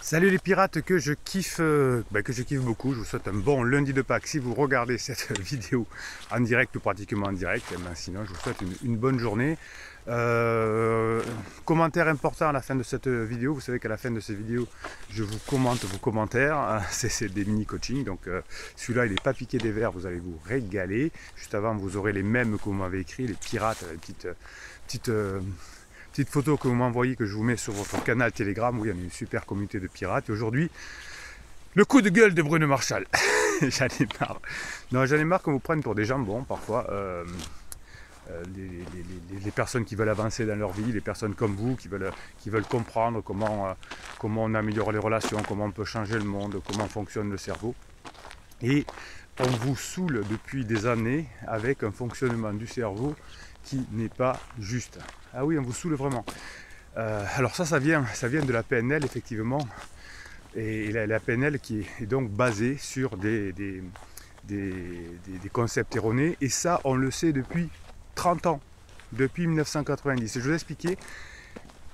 Salut les pirates que je kiffe beaucoup. Je vous souhaite un bon lundi de Pâques si vous regardez cette vidéo en direct ou pratiquement en direct. Et ben sinon, je vous souhaite une bonne journée. Commentaire important à la fin de cette vidéo. Vous savez qu'à la fin de cette vidéo, je vous commente vos commentaires. C'est des mini coaching. Donc celui-là, il n'est pas piqué des verres. Vous allez vous régaler. Juste avant, vous aurez les mêmes que vous m'avez écrit, les pirates, les petite photo que vous m'envoyez, que je vous mets sur votre canal Telegram, où il y a une super communauté de pirates. Et aujourd'hui, le coup de gueule de Bruno Marchal. J'en ai marre. Non, j'en ai marre qu'on vous prenne pour des jambons parfois. Les personnes qui veulent avancer dans leur vie, les personnes comme vous qui veulent comprendre comment on améliore les relations, comment on peut changer le monde, comment fonctionne le cerveau. Et on vous saoule depuis des années avec un fonctionnement du cerveau qui n'est pas juste. Ah oui, on vous saoule vraiment. Alors ça vient de la PNL effectivement, et la PNL qui est donc basée sur des concepts erronés, et ça on le sait depuis 30 ans, depuis 1990. Et je vais vous expliquer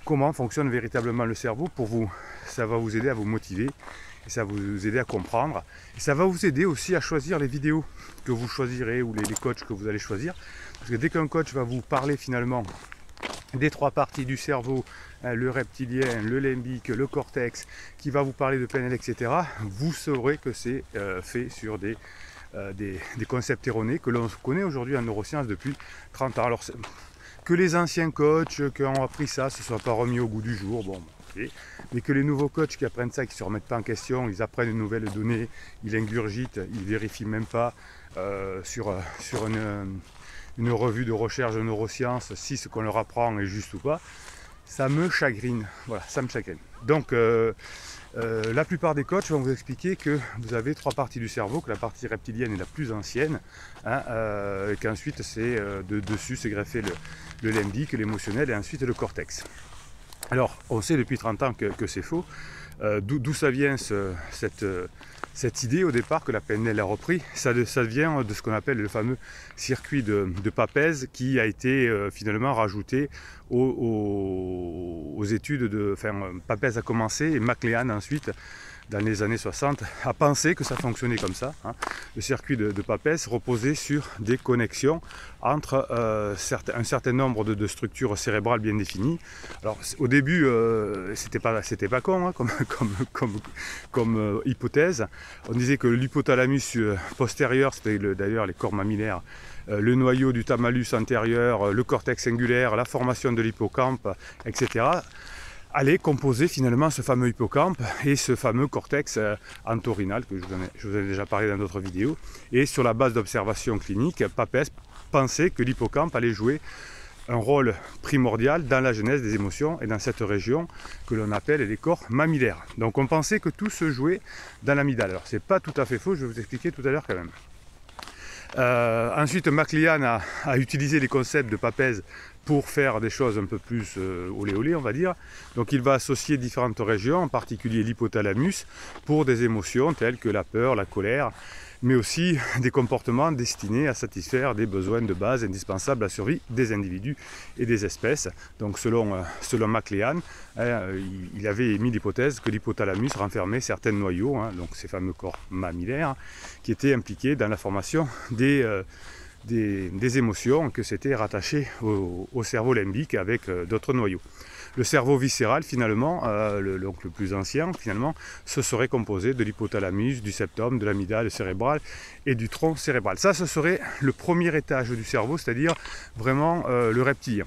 comment fonctionne véritablement le cerveau pour vous. Ça va vous aider à vous motiver, et ça va vous aider à comprendre, et ça va vous aider aussi à choisir les vidéos que vous choisirez ou les coachs que vous allez choisir. Parce que dès qu'un coach va vous parler finalement des trois parties du cerveau, le reptilien, le limbique, le cortex, qui va vous parler de PNL, etc., vous saurez que c'est fait sur des concepts erronés que l'on connaît aujourd'hui en neurosciences depuis 30 ans. Alors que les anciens coachs qui ont appris ça ne se soient pas remis au goût du jour, bon, okay. Mais que les nouveaux coachs qui apprennent ça, qui ne se remettent pas en question, ils apprennent une nouvelle donnée, ils ingurgitent, ils ne vérifient même pas sur une revue de recherche de neurosciences si ce qu'on leur apprend est juste ou pas, ça me chagrine. Voilà, ça me chagrine. Donc la plupart des coachs vont vous expliquer que vous avez trois parties du cerveau, que la partie reptilienne est la plus ancienne, hein, et qu'ensuite c'est dessus s'est greffé le limbique, l'émotionnel, et ensuite le cortex. Alors on sait depuis 30 ans que c'est faux. D'où ça vient cette idée au départ que la PNL a repris? Ça vient de ce qu'on appelle le fameux circuit de Papez, qui a été finalement rajouté aux études Papez a commencé et McLean ensuite, dans les années 60, a pensé que ça fonctionnait comme ça. Hein. Le circuit de Papez reposait sur des connexions entre un certain nombre de structures cérébrales bien définies. Alors au début, c'était pas con, hein, comme hypothèse. On disait que l'hypothalamus postérieur, c'était d'ailleurs les corps mammillaires, le noyau du thalamus antérieur, le cortex singulaire, la formation de l'hippocampe, etc., allait composer finalement ce fameux hippocampe et ce fameux cortex entorhinal que je vous ai déjà parlé dans d'autres vidéos. Et sur la base d'observations cliniques, Papez pensait que l'hippocampe allait jouer un rôle primordial dans la genèse des émotions et dans cette région que l'on appelle les corps mammillaires. Donc on pensait que tout se jouait dans l'amygdale. Alors c'est pas tout à fait faux, je vais vous expliquer tout à l'heure quand même. Ensuite, McLean a utilisé les concepts de Papez pour faire des choses un peu plus olé olé, on va dire. Donc il va associer différentes régions, en particulier l'hypothalamus, pour des émotions telles que la peur, la colère, mais aussi des comportements destinés à satisfaire des besoins de base indispensables à la survie des individus et des espèces. Donc selon McLean, il avait émis l'hypothèse que l'hypothalamus renfermait certains noyaux, hein, donc ces fameux corps mammillaires, qui étaient impliqués dans la formation des émotions, que c'était rattaché au cerveau limbique avec d'autres noyaux. Le cerveau viscéral, finalement, le plus ancien, finalement, ce serait composé de l'hypothalamus, du septum, de l'amygdale cérébrale et du tronc cérébral. Ça, ce serait le premier étage du cerveau, c'est-à-dire vraiment le reptilien.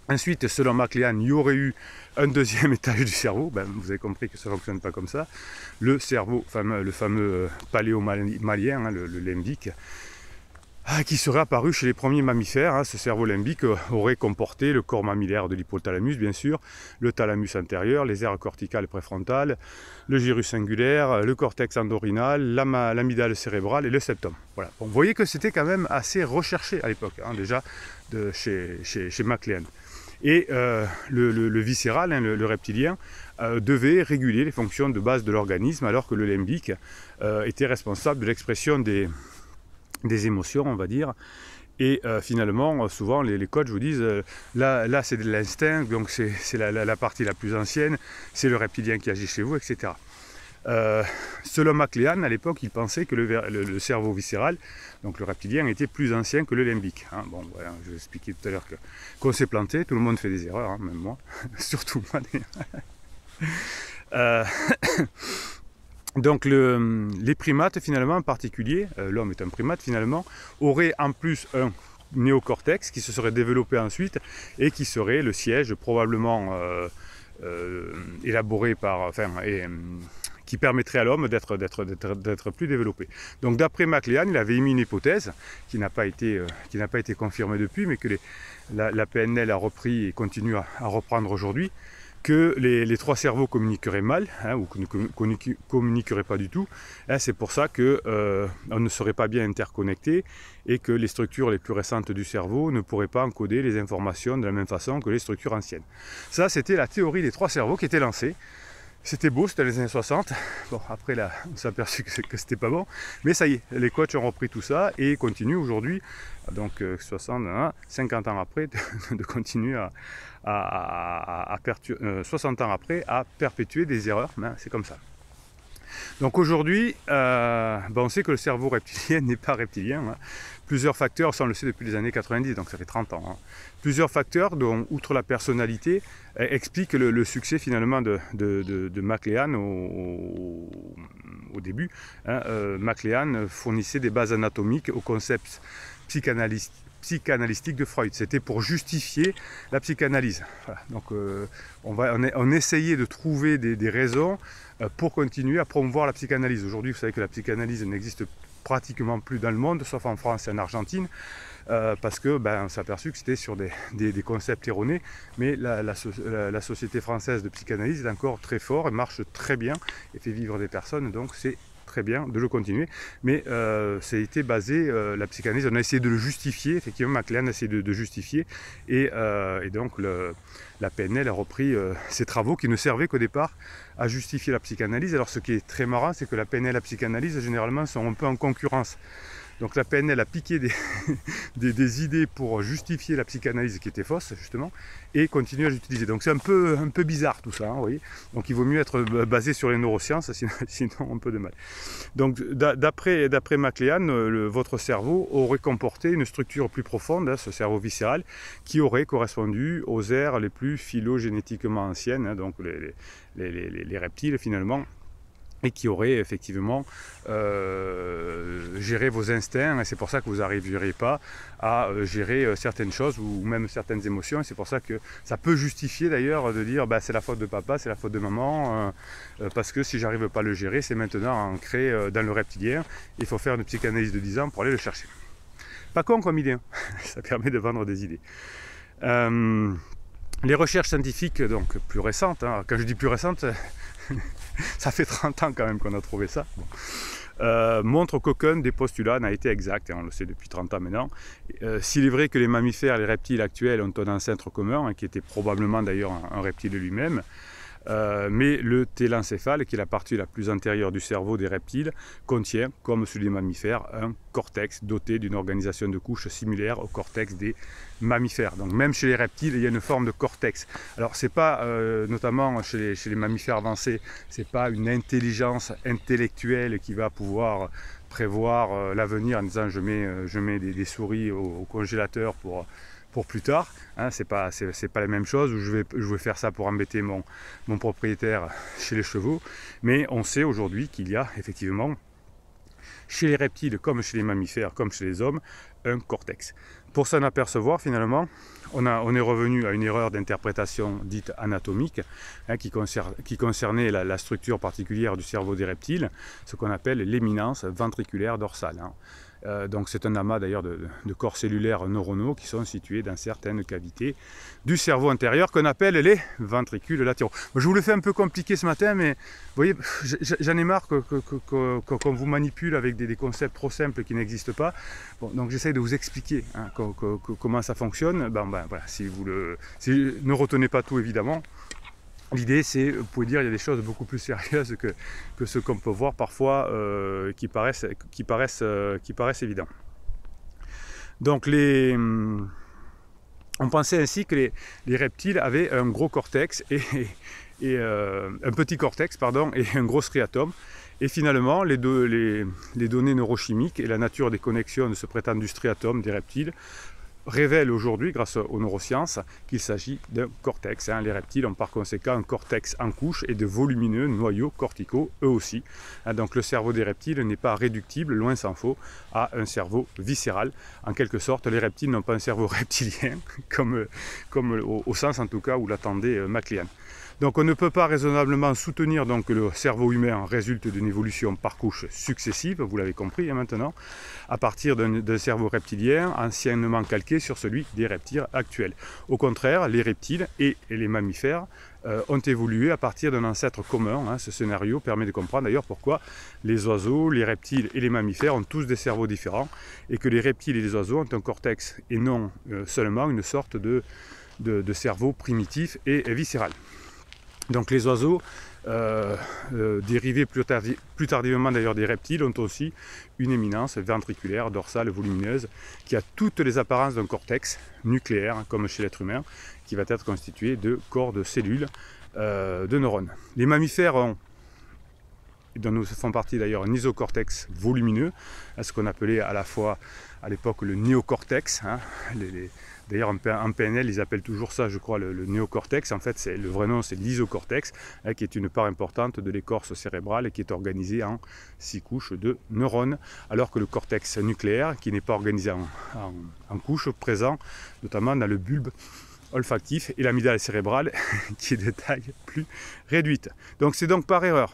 Ensuite, selon McLean, il y aurait eu un deuxième étage du cerveau. Ben, vous avez compris que ça ne fonctionne pas comme ça. Le cerveau, le fameux paléomalien, hein, le limbique, qui serait apparu chez les premiers mammifères. Hein. Ce cerveau limbique aurait comporté le corps mammillaire de l'hypothalamus, bien sûr, le thalamus antérieur, les aires corticales préfrontales, le gyrus singulaire, le cortex entorhinal, l'amygdale cérébrale et le septum. Voilà. Bon, vous voyez que c'était quand même assez recherché à l'époque, hein, déjà chez McLean. Et le viscéral, hein, le reptilien, devait réguler les fonctions de base de l'organisme, alors que le limbique était responsable de l'expression des émotions, on va dire, Et finalement, souvent les coachs vous disent là c'est de l'instinct, donc c'est la partie la plus ancienne, c'est le reptilien qui agit chez vous, etc. Selon McLean, à l'époque, il pensait que le cerveau viscéral, donc le reptilien, était plus ancien que le limbique. Hein. Bon, voilà, je vous expliquais tout à l'heure qu'on s'est planté, tout le monde fait des erreurs, hein, même moi, surtout moi d'ailleurs. Donc les primates finalement en particulier, l'homme est un primate finalement, aurait en plus un néocortex qui se serait développé ensuite et qui serait le siège probablement élaboré par, qui permettrait à l'homme d'être plus développé. Donc d'après McLean, il avait émis une hypothèse qui n'a pas été confirmée depuis, mais que la PNL a repris et continue à reprendre aujourd'hui, que les trois cerveaux communiqueraient mal, hein, ou ne communiqueraient pas du tout. Hein, c'est pour ça qu'on ne serait pas bien interconnectés et que les structures les plus récentes du cerveau ne pourraient pas encoder les informations de la même façon que les structures anciennes. Ça, c'était la théorie des trois cerveaux qui était lancée. C'était beau, c'était les années 60. Bon, après là, on s'est aperçu que c'était pas bon. Mais ça y est, les coachs ont repris tout ça et continuent aujourd'hui, donc 50 ans après, de continuer 60 ans après, à perpétuer des erreurs. C'est comme ça. Donc aujourd'hui, on sait que le cerveau reptilien n'est pas reptilien. Hein. Plusieurs facteurs, ça on le sait depuis les années 90, donc ça fait 30 ans. Hein. Plusieurs facteurs, dont, outre la personnalité, expliquent le succès finalement de McLean au début. Hein. McLean fournissait des bases anatomiques au concept psychanalytique de Freud. C'était pour justifier la psychanalyse. Voilà. Donc on essayait de trouver des raisons pour continuer à promouvoir la psychanalyse. Aujourd'hui, vous savez que la psychanalyse n'existe pratiquement plus dans le monde, sauf en France et en Argentine, parce que on s'est aperçu que c'était sur des concepts erronés, mais la société française de psychanalyse est encore très forte, elle marche très bien et fait vivre des personnes, donc c'est très bien de le continuer, mais ça a été basé, la psychanalyse, on a essayé de le justifier, effectivement McLean a essayé de justifier, et donc la PNL a repris ses travaux qui ne servaient qu'au départ à justifier la psychanalyse. Alors ce qui est très marrant, c'est que la PNL et la psychanalyse généralement sont un peu en concurrence. Donc la PNL a piqué des idées pour justifier la psychanalyse qui était fausse justement et continue à l'utiliser. Donc c'est un peu bizarre tout ça, hein, vous voyez. Donc il vaut mieux être basé sur les neurosciences, sinon un peu de mal. Donc d'après McLean, votre cerveau aurait comporté une structure plus profonde, hein, ce cerveau viscéral, qui aurait correspondu aux aires les plus phylogénétiquement anciennes, hein, donc les reptiles finalement, et qui aurait effectivement géré vos instincts, et c'est pour ça que vous n'arriveriez pas à gérer certaines choses ou même certaines émotions, et c'est pour ça que ça peut justifier d'ailleurs de dire c'est la faute de papa, c'est la faute de maman, parce que si j'arrive pas à le gérer, c'est maintenant ancré dans le reptilien, il faut faire une psychanalyse de 10 ans pour aller le chercher. Pas con comme idée, hein. Ça permet de vendre des idées. Les recherches scientifiques, donc plus récentes, hein, quand je dis plus récentes, ça fait 30 ans quand même qu'on a trouvé ça, montrent qu'aucun des postulats n'a été exact, et on le sait depuis 30 ans maintenant. S'il est vrai que les mammifères, les reptiles actuels ont un ancêtre commun, hein, qui était probablement d'ailleurs un reptile lui-même, mais le télencéphale, qui est la partie la plus antérieure du cerveau des reptiles, contient, comme celui des mammifères, un cortex doté d'une organisation de couches similaire au cortex des mammifères. Donc même chez les reptiles, il y a une forme de cortex. Alors c'est pas, notamment chez les mammifères avancés, c'est pas une intelligence intellectuelle qui va pouvoir prévoir l'avenir en disant je mets des souris au congélateur pour plus tard, hein, c'est pas la même chose, où je vais faire ça pour embêter mon propriétaire chez les chevaux, mais on sait aujourd'hui qu'il y a effectivement chez les reptiles comme chez les mammifères, comme chez les hommes, un cortex. Pour s'en apercevoir finalement, on est revenu à une erreur d'interprétation dite anatomique, hein, qui concernait la structure particulière du cerveau des reptiles, ce qu'on appelle l'éminence ventriculaire dorsale. Hein. Donc c'est un amas d'ailleurs de corps cellulaires neuronaux qui sont situés dans certaines cavités du cerveau intérieur qu'on appelle les ventricules latéraux. Je vous le fais un peu compliqué ce matin, mais vous voyez, j'en ai marre qu'on vous manipule avec des concepts trop simples qui n'existent pas. Bon, donc j'essaie de vous expliquer, hein, comment ça fonctionne. Voilà, ne retenez pas tout évidemment. L'idée, c'est, vous pouvez dire, il y a des choses beaucoup plus sérieuses que ce qu'on peut voir parfois, qui paraissent évidents. Donc on pensait ainsi que les reptiles avaient un gros cortex un petit cortex pardon, et un gros striatum. Et finalement, les données neurochimiques et la nature des connexions de ce prétendu striatum des reptiles révèlent aujourd'hui, grâce aux neurosciences, qu'il s'agit d'un cortex. Les reptiles ont par conséquent un cortex en couche et de volumineux noyaux corticaux, eux aussi. Donc le cerveau des reptiles n'est pas réductible, loin s'en faut, à un cerveau viscéral. En quelque sorte, les reptiles n'ont pas un cerveau reptilien, comme au sens en tout cas où l'attendait MacLean. Donc on ne peut pas raisonnablement soutenir donc, que le cerveau humain résulte d'une évolution par couches successives, vous l'avez compris maintenant, à partir d'un cerveau reptilien anciennement calqué sur celui des reptiles actuels. Au contraire, les reptiles et les mammifères ont évolué à partir d'un ancêtre commun. Ce scénario permet de comprendre d'ailleurs pourquoi les oiseaux, les reptiles et les mammifères ont tous des cerveaux différents et que les reptiles et les oiseaux ont un cortex et non seulement une sorte de cerveau primitif et viscéral. Donc les oiseaux, dérivés plus tardivement d'ailleurs des reptiles, ont aussi une éminence ventriculaire, dorsale, volumineuse, qui a toutes les apparences d'un cortex nucléaire, comme chez l'être humain, qui va être constitué de corps de cellules, de neurones. Les mammifères ont, dont nous font partie d'ailleurs, un isocortex volumineux, ce qu'on appelait à la fois à l'époque le néocortex. D'ailleurs, en PNL, ils appellent toujours ça, je crois, le néocortex. En fait, le vrai nom, c'est l'isocortex, qui est une part importante de l'écorce cérébrale et qui est organisée en 6 couches de neurones, alors que le cortex nucléaire, qui n'est pas organisé en couches, présent notamment dans le bulbe olfactif et l'amygdale cérébrale qui est de taille plus réduite. Donc c'est donc par erreur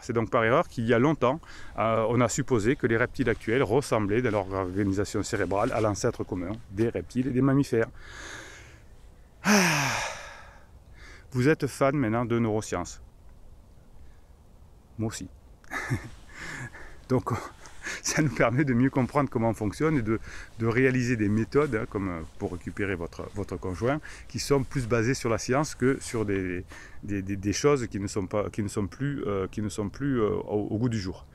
qu'il y a longtemps, on a supposé que les reptiles actuels ressemblaient dans leur organisation cérébrale à l'ancêtre commun des reptiles et des mammifères. Vous êtes fan maintenant de neurosciences. Moi aussi. Donc ça nous permet de mieux comprendre comment on fonctionne et de réaliser des méthodes, comme pour récupérer votre conjoint, qui sont plus basées sur la science que sur des choses qui ne sont plus au goût du jour.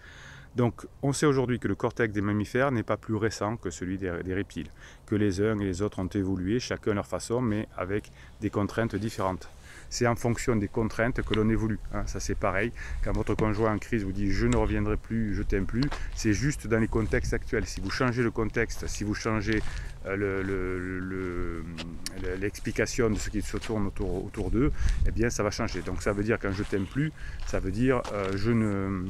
Donc on sait aujourd'hui que le cortex des mammifères n'est pas plus récent que celui des reptiles, que les uns et les autres ont évolué, chacun à leur façon, mais avec des contraintes différentes. C'est en fonction des contraintes que l'on évolue. Ça c'est pareil, quand votre conjoint en crise vous dit « je ne reviendrai plus, je t'aime plus », c'est juste dans les contextes actuels. Si vous changez le contexte, si vous changez l'explication de ce qui se tourne autour d'eux, eh bien ça va changer. Donc ça veut dire quand je t'aime plus, ça veut dire je ne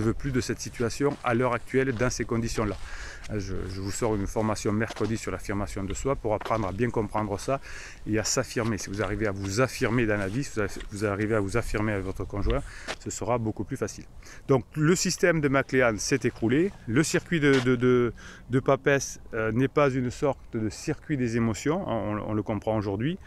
veux plus de cette situation à l'heure actuelle dans ces conditions-là. Je vous sors une formation mercredi sur l'affirmation de soi pour apprendre à bien comprendre ça et à s'affirmer. Si vous arrivez à vous affirmer dans la vie, si vous arrivez à vous affirmer avec votre conjoint, ce sera beaucoup plus facile. Donc le système de MacLean s'est écroulé. Le circuit de Papez n'est pas une sorte de circuit des émotions, on le comprend aujourd'hui.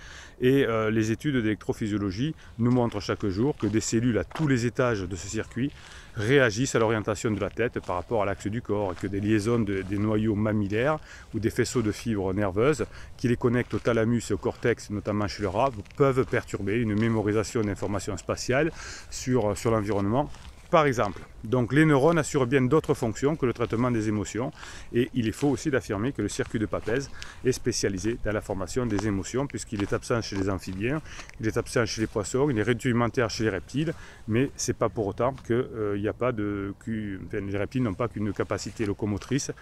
Et les études d'électrophysiologie nous montrent chaque jour que des cellules à tous les étages de ce circuit réagissent à l'orientation de la tête par rapport à l'axe du corps et que des liaisons des noyaux mammillaires ou des faisceaux de fibres nerveuses qui les connectent au thalamus et au cortex, notamment chez le rat, peuvent perturber une mémorisation d'informations spatiales sur l'environnement. Par exemple, donc les neurones assurent bien d'autres fonctions que le traitement des émotions et il est faux aussi d'affirmer que le circuit de Papez est spécialisé dans la formation des émotions puisqu'il est absent chez les amphibiens, il est absent chez les poissons, il est rudimentaire chez les reptiles, mais ce n'est pas pour autant que les reptiles n'ont pas qu'une capacité locomotrice.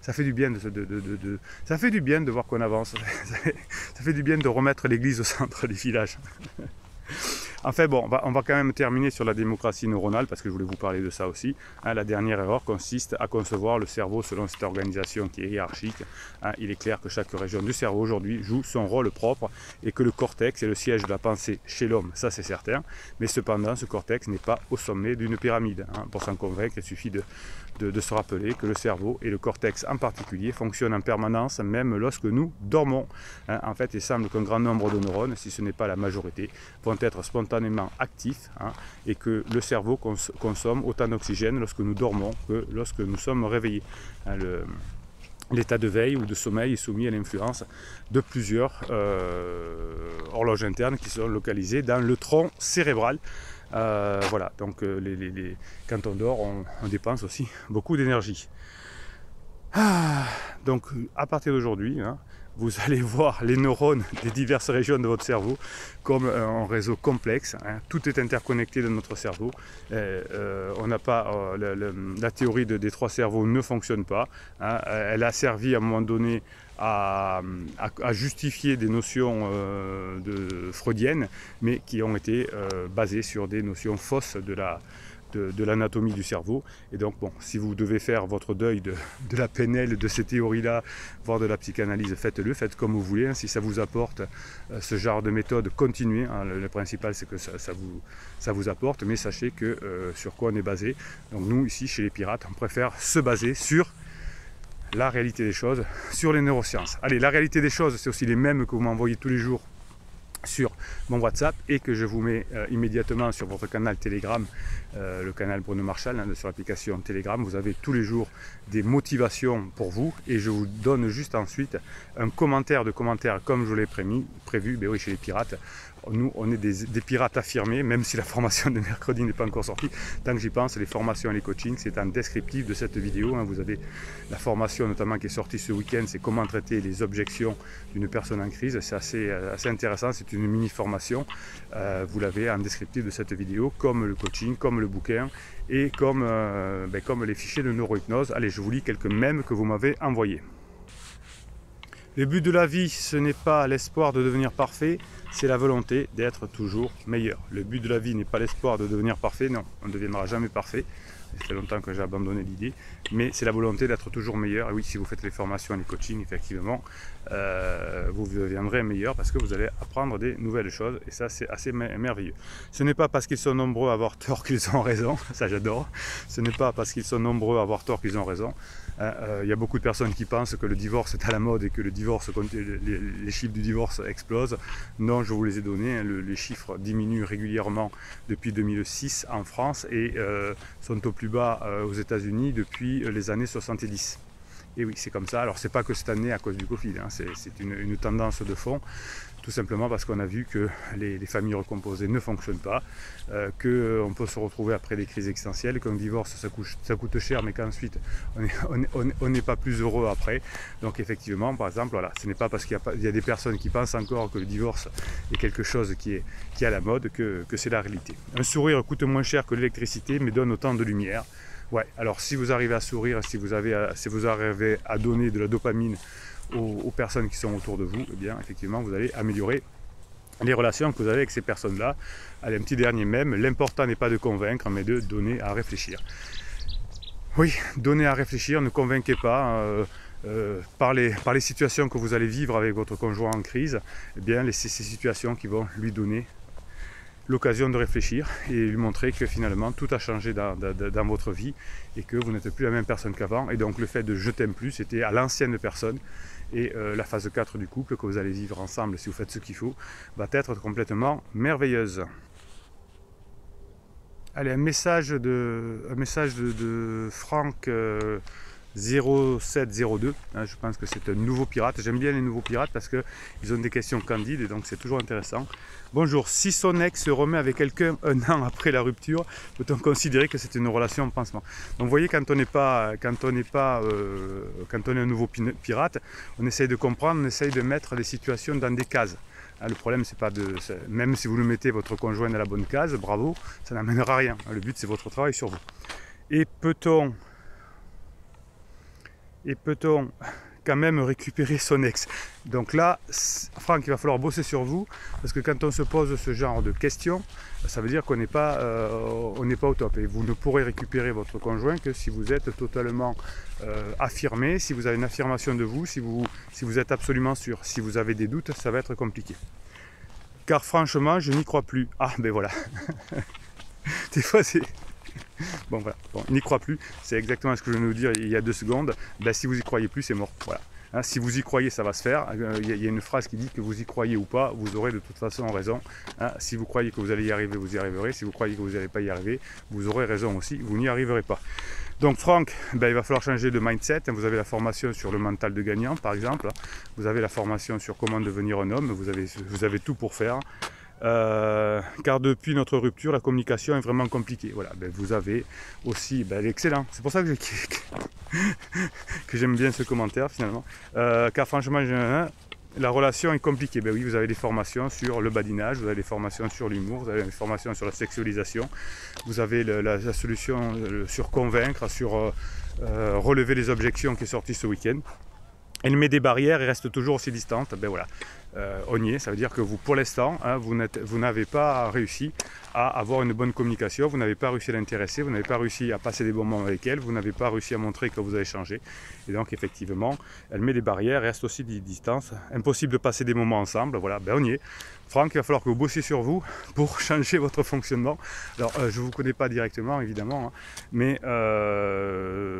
Ça fait du bien ça fait du bien de voir qu'on avance, ça fait du bien de remettre l'église au centre des villages. Enfin bon, on va quand même terminer sur la démocratie neuronale parce que je voulais vous parler de ça aussi. La dernière erreur consiste à concevoir le cerveau selon cette organisation qui est hiérarchique. Il est clair que chaque région du cerveau aujourd'hui joue son rôle propre et que le cortex est le siège de la pensée chez l'homme, ça c'est certain. Mais cependant, ce cortex n'est pas au sommet d'une pyramide. Pour s'en convaincre, il suffit de se rappeler que le cerveau et le cortex en particulier fonctionnent en permanence, même lorsque nous dormons. En fait, il semble qu'un grand nombre de neurones, si ce n'est pas la majorité, vont être spontanément actifs et que le cerveau consomme autant d'oxygène lorsque nous dormons que lorsque nous sommes réveillés. l'état de veille ou de sommeil est soumis à l'influence de plusieurs horloges internes qui sont localisées dans le tronc cérébral. Voilà, donc quand on dort, on dépense aussi beaucoup d'énergie. Donc à partir d'aujourd'hui, hein, vous allez voir les neurones des diverses régions de votre cerveau comme un réseau complexe. Hein. Tout est interconnecté dans notre cerveau. On n'a pas la théorie des trois cerveaux ne fonctionne pas. Hein. Elle a servi à un moment donné à justifier des notions freudiennes, mais qui ont été basées sur des notions fausses de l'anatomie du cerveau. Et donc bon, si vous devez faire votre deuil de la PNL, de ces théories-là, voire de la psychanalyse, faites-le, faites comme vous voulez. Hein. Si ça vous apporte ce genre de méthode, continuez. Hein. Le principal, c'est que ça vous apporte, mais sachez que sur quoi on est basé. Donc nous, ici, chez les pirates, on préfère se baser sur la réalité des choses, sur les neurosciences. Allez, la réalité des choses, c'est aussi les mêmes que vous m'envoyez tous les jours sur mon WhatsApp et que je vous mets immédiatement sur votre canal Telegram, le canal Bruno Marchal, hein, sur l'application Telegram. Vous avez tous les jours des motivations pour vous et je vous donne juste ensuite un commentaire comme je l'ai prévu. Ben oui, chez les pirates, nous on est des pirates affirmés, même si la formation de mercredi n'est pas encore sortie. Tant que j'y pense, les formations et les coachings, c'est un descriptif de cette vidéo. Hein. Vous avez la formation notamment qui est sortie ce week-end, c'est comment traiter les objections d'une personne en crise. C'est assez intéressant, c'est une mini formation. Vous l'avez en descriptif de cette vidéo, comme le coaching, comme le bouquin et comme les fichiers de neurohypnose. Allez, je vous lis quelques mèmes que vous m'avez envoyés. Le but de la vie, ce n'est pas l'espoir de devenir parfait, c'est la volonté d'être toujours meilleur. Le but de la vie n'est pas l'espoir de devenir parfait, non, on ne deviendra jamais parfait. Ça fait longtemps que j'ai abandonné l'idée, mais c'est la volonté d'être toujours meilleur. Et oui, si vous faites les formations et les coachings, effectivement, vous deviendrez meilleur parce que vous allez apprendre des nouvelles choses et ça, c'est assez merveilleux. Ce n'est pas parce qu'ils sont nombreux à avoir tort qu'ils ont raison, ça j'adore. Ce n'est pas parce qu'ils sont nombreux à avoir tort qu'ils ont raison. Il y a beaucoup de personnes qui pensent que le divorce est à la mode et que le divorce, les chiffres du divorce explosent. Non, je vous les ai donnés, hein, les chiffres diminuent régulièrement depuis 2006 en France et sont au plus bas aux États-Unis depuis les années 70. Et oui, c'est comme ça. Alors, c'est pas que cette année à cause du Covid, hein, c'est une tendance de fond, tout simplement parce qu'on a vu que les familles recomposées ne fonctionnent pas, qu'on peut se retrouver après des crises existentielles, qu'un divorce ça coûte cher, mais qu'ensuite on n'est pas plus heureux après. Donc, effectivement, par exemple, voilà, ce n'est pas parce qu'il y a des personnes qui pensent encore que le divorce est quelque chose qui est à la mode que c'est la réalité. Un sourire coûte moins cher que l'électricité, mais donne autant de lumière. Ouais, alors si vous arrivez à sourire, si vous arrivez à donner de la dopamine aux personnes qui sont autour de vous, eh bien effectivement vous allez améliorer les relations que vous avez avec ces personnes-là. Allez, un petit dernier mème, l'important n'est pas de convaincre, mais de donner à réfléchir. Oui, donner à réfléchir, ne convainquez pas. Par les situations que vous allez vivre avec votre conjoint en crise, eh bien ces situations qui vont lui donner l'occasion de réfléchir et lui montrer que finalement tout a changé dans votre vie et que vous n'êtes plus la même personne qu'avant. Et donc le fait de je t'aime plus, c'était à l'ancienne personne. Et la phase 4 du couple que vous allez vivre ensemble si vous faites ce qu'il faut va être complètement merveilleuse. Allez, un message de Franck 0702, hein, je pense que c'est un nouveau pirate. J'aime bien les nouveaux pirates parce qu'ils ont des questions candides et donc c'est toujours intéressant. Bonjour, si son ex se remet avec quelqu'un un an après la rupture, peut-on considérer que c'est une relation en pansement? Donc vous voyez, quand on est un nouveau pirate, on essaye de comprendre, on essaye de mettre les situations dans des cases. Le problème, c'est pas même si vous le mettez votre conjoint dans la bonne case, bravo, ça n'amènera à rien. Le but, c'est votre travail sur vous. Et peut-on quand même récupérer son ex? Donc là, Franck, il va falloir bosser sur vous, parce que quand on se pose ce genre de questions, ça veut dire qu'on n'est pas au top. Et vous ne pourrez récupérer votre conjoint que si vous êtes totalement affirmé, si vous avez une affirmation de vous, si vous êtes absolument sûr. Si vous avez des doutes, ça va être compliqué. Car franchement, je n'y crois plus. Ah, ben voilà. Des fois, c'est... Bon voilà, bon, n'y crois plus, c'est exactement ce que je viens de vous dire il y a 2 secondes. Ben, si vous y croyez plus, c'est mort. Voilà. Hein, si vous y croyez, ça va se faire. Il y a une phrase qui dit que vous y croyez ou pas, vous aurez de toute façon raison. Hein, si vous croyez que vous allez y arriver, vous y arriverez. Si vous croyez que vous n'allez pas y arriver, vous aurez raison aussi, vous n'y arriverez pas. Donc Franck, il va falloir changer de mindset. Vous avez la formation sur le mental de gagnant, par exemple. Vous avez la formation sur comment devenir un homme. Vous avez tout pour faire. Car depuis notre rupture, la communication est vraiment compliquée. Voilà, vous avez aussi l'excellent. C'est pour ça que j'aime bien ce commentaire finalement. Car franchement, la relation est compliquée. Oui, vous avez des formations sur le badinage, vous avez des formations sur l'humour, vous avez des formations sur la sexualisation, vous avez la solution sur convaincre, sur relever les objections qui est sortie ce week-end. Elle met des barrières et reste toujours aussi distante. Voilà, on y est. Ça veut dire que vous, pour l'instant, hein, vous n'avez pas réussi à avoir une bonne communication, vous n'avez pas réussi à l'intéresser, vous n'avez pas réussi à passer des bons moments avec elle, vous n'avez pas réussi à montrer que vous avez changé. Et donc, effectivement, elle met des barrières, reste aussi des distances. Impossible de passer des moments ensemble. Voilà, on y est. Franck, il va falloir que vous bossiez sur vous pour changer votre fonctionnement. Alors, je ne vous connais pas directement, évidemment, hein, mais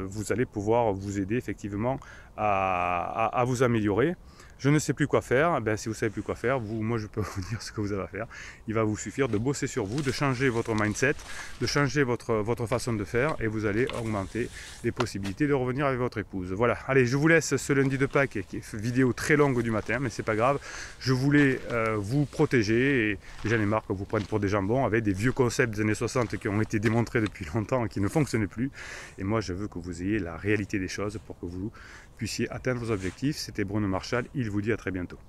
vous allez pouvoir vous aider, effectivement, à vous améliorer. Je ne sais plus quoi faire. Si vous ne savez plus quoi faire, moi je peux vous dire ce que vous avez à faire. Il va vous suffire de bosser sur vous, de changer votre mindset, de changer votre façon de faire et vous allez augmenter les possibilités de revenir avec votre épouse. Voilà, allez, je vous laisse ce lundi de Pâques, qui est une vidéo très longue du matin, mais c'est pas grave. Je voulais vous protéger et j'en ai marre qu'on vous prenne pour des jambons avec des vieux concepts des années 60 qui ont été démontrés depuis longtemps et qui ne fonctionnaient plus. Et moi je veux que vous ayez la réalité des choses pour que vous puissiez atteindre vos objectifs. C'était Bruno Marchal, il vous dit à très bientôt.